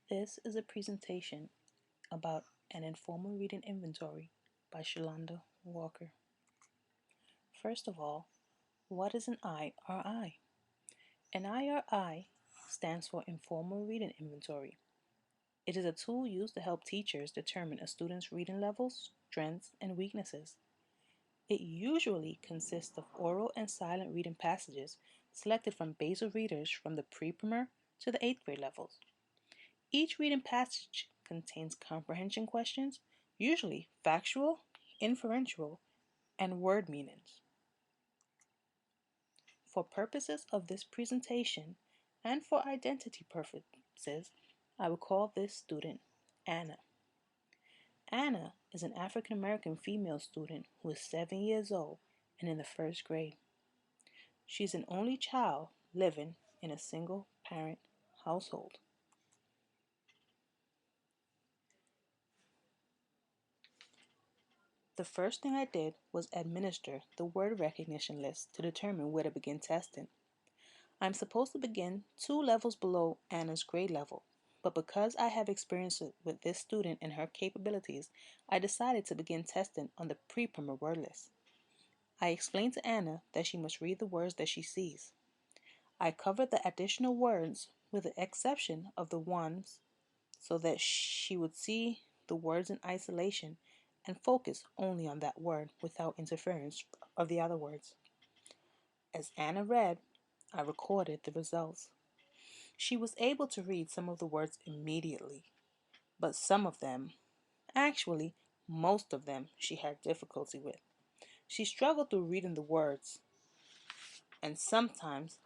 This is a presentation about an informal reading inventory by Shalonda Walker. First of all, what is an IRI? An IRI stands for Informal Reading Inventory. It is a tool used to help teachers determine a student's reading levels, strengths, and weaknesses. It usually consists of oral and silent reading passages selected from basal readers from the pre-primer to the 8th grade levels. Each reading passage contains comprehension questions, usually factual, inferential, and word meanings. For purposes of this presentation and for identity purposes, I will call this student Anna. Anna is an African American female student who is 7 years old and in the 1st grade. She's an only child living in a single parent household. The first thing I did was administer the word recognition list to determine where to begin testing. I'm supposed to begin 2 levels below Anna's grade level, but because I have experience with this student and her capabilities, I decided to begin testing on the pre-primer word list. I explained to Anna that she must read the words that she sees. I covered the additional words with the exception of the ones so that she would see the words in isolation and focus only on that word without interference of the other words. As Anna read, I recorded the results. She was able to read some of the words immediately, but some of them, actually most of them, she had difficulty with. She struggled through reading the words and sometimes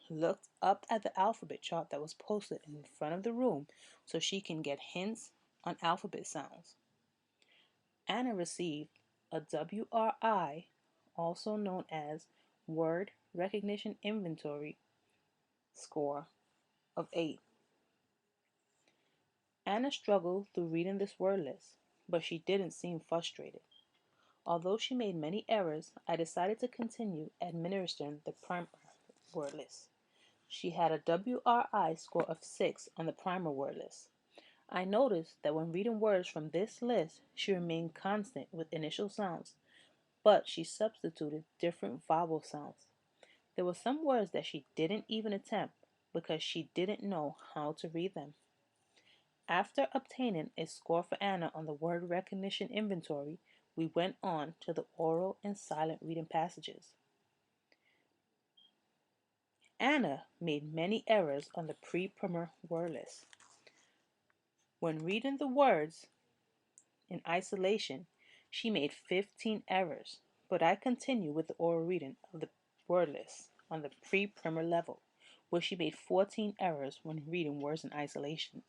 looked up at the alphabet chart that was posted in front of the room so she can get hints on alphabet sounds. Anna received a WRI, also known as Word Recognition Inventory, score of 8. Anna struggled through reading this word list, but she didn't seem frustrated. Although she made many errors, I decided to continue administering the primer word list. She had a WRI score of 6 on the primer word list. I noticed that when reading words from this list, she remained constant with initial sounds, but she substituted different vowel sounds. There were some words that she didn't even attempt because she didn't know how to read them. After obtaining a score for Anna on the word recognition inventory, we went on to the oral and silent reading passages. Anna made many errors on the pre-primer word list. When reading the words in isolation, she made 15 errors, but I continue with the oral reading of the word list on the pre-primer level, where she made 14 errors when reading words in isolation.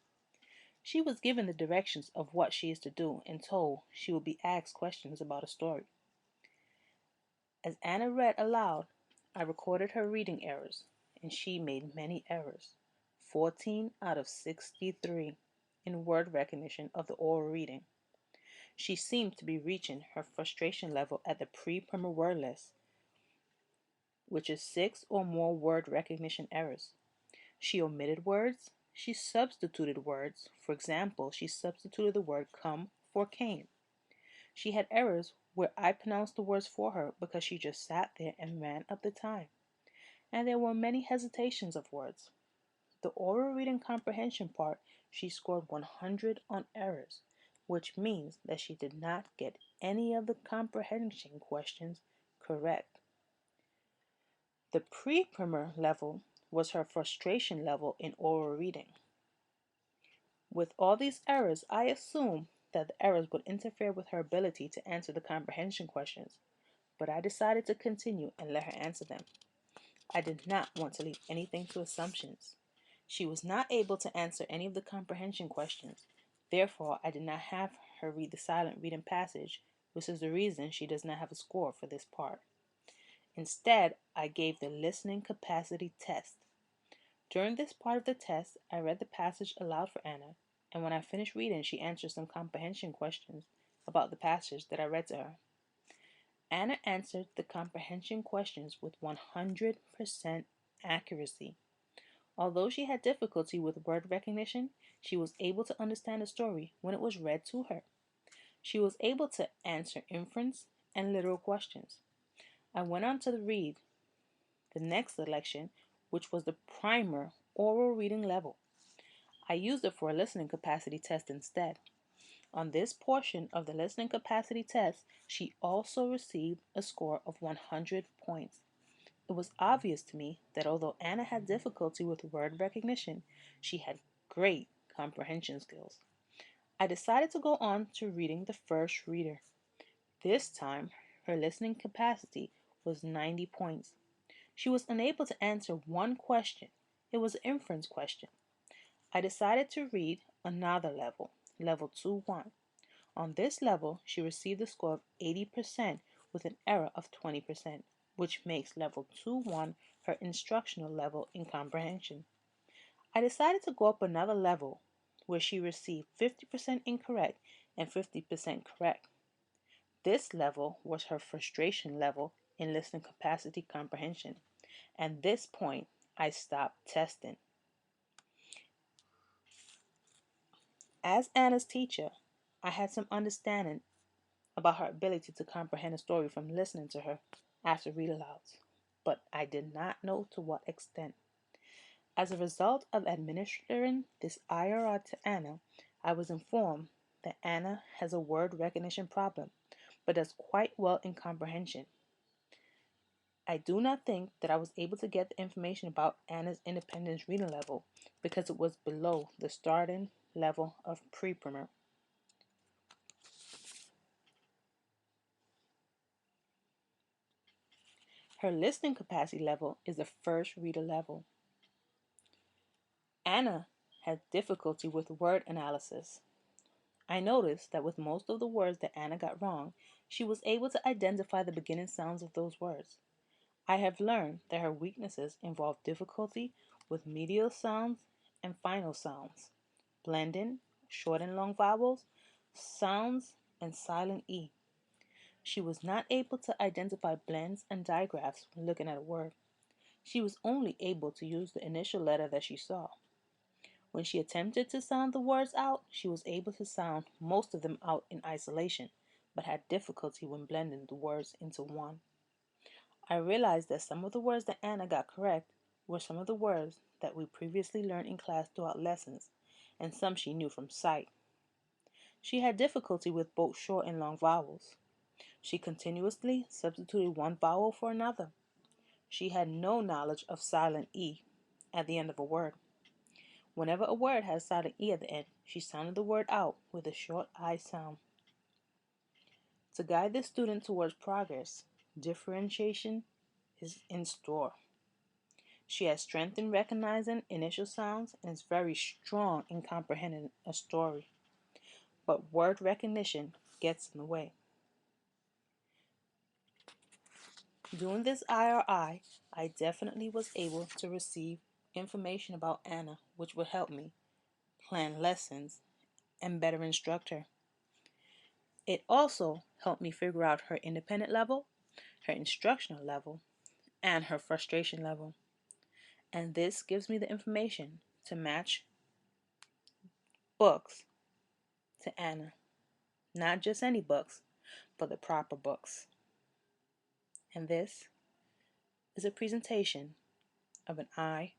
She was given the directions of what she is to do and told she will be asked questions about a story. As Anna read aloud, I recorded her reading errors, and she made many errors, 14 out of 63 in word recognition of the oral reading. She seemed to be reaching her frustration level at the pre-primer word list, which is 6 or more word recognition errors. She omitted words. She substituted words. For example, she substituted the word come for came. She had errors where I pronounced the words for her because she just sat there and ran up the time. And there were many hesitations of words. The oral reading comprehension part, she scored 100 on errors, which means that she did not get any of the comprehension questions correct. The pre-primer level was her frustration level in oral reading. With all these errors, I assumed that the errors would interfere with her ability to answer the comprehension questions, but I decided to continue and let her answer them. I did not want to leave anything to assumptions. She was not able to answer any of the comprehension questions. Therefore, I did not have her read the silent reading passage, which is the reason she does not have a score for this part. Instead, I gave the listening capacity test. During this part of the test, I read the passage aloud for Anna, and when I finished reading, she answered some comprehension questions about the passage that I read to her. Anna answered the comprehension questions with 100% accuracy. Although she had difficulty with word recognition, she was able to understand a story when it was read to her. She was able to answer inference and literal questions. I went on to read the next selection, which was the primer oral reading level. I used it for a listening capacity test instead. On this portion of the listening capacity test, she also received a score of 100 points. It was obvious to me that although Anna had difficulty with word recognition, she had great comprehension skills. I decided to go on to reading the first reader. This time, her listening capacity was 90 points. She was unable to answer one question. It was an inference question. I decided to read another level, level 2-1. On this level, she received a score of 80% with an error of 20%, which makes level 2-1 her instructional level in comprehension. I decided to go up another level where she received 50% incorrect and 50% correct. This level was her frustration level in listening capacity comprehension. At this point, I stopped testing. As Anna's teacher, I had some understanding about her ability to comprehend a story from listening to her after read-alouds, but I did not know to what extent. As a result of administering this IRR to Anna, I was informed that Anna has a word recognition problem, but does quite well in comprehension. I do not think that I was able to get the information about Anna's independence reading level because it was below the starting level of pre-primer. Her listening capacity level is the first reader level. Anna had difficulty with word analysis. I noticed that with most of the words that Anna got wrong, she was able to identify the beginning sounds of those words. I have learned that her weaknesses involve difficulty with medial sounds and final sounds, blending, short and long vowels, sounds, and silent E. She was not able to identify blends and digraphs when looking at a word. She was only able to use the initial letter that she saw. When she attempted to sound the words out, she was able to sound most of them out in isolation, but had difficulty when blending the words into one. I realized that some of the words that Anna got correct were some of the words that we previously learned in class throughout lessons, and some she knew from sight. She had difficulty with both short and long vowels. She continuously substituted one vowel for another. She had no knowledge of silent E at the end of a word. Whenever a word had silent E at the end, she sounded the word out with a short I sound. To guide the student towards progress, differentiation is in store. She has strength in recognizing initial sounds and is very strong in comprehending a story. But word recognition gets in the way. Doing this IRI, I definitely was able to receive information about Anna, which would help me plan lessons and better instruct her. It also helped me figure out her independent level, her instructional level, and her frustration level. And this gives me the information to match books to Anna. Not just any books, but the proper books. And this is a presentation of an IRI.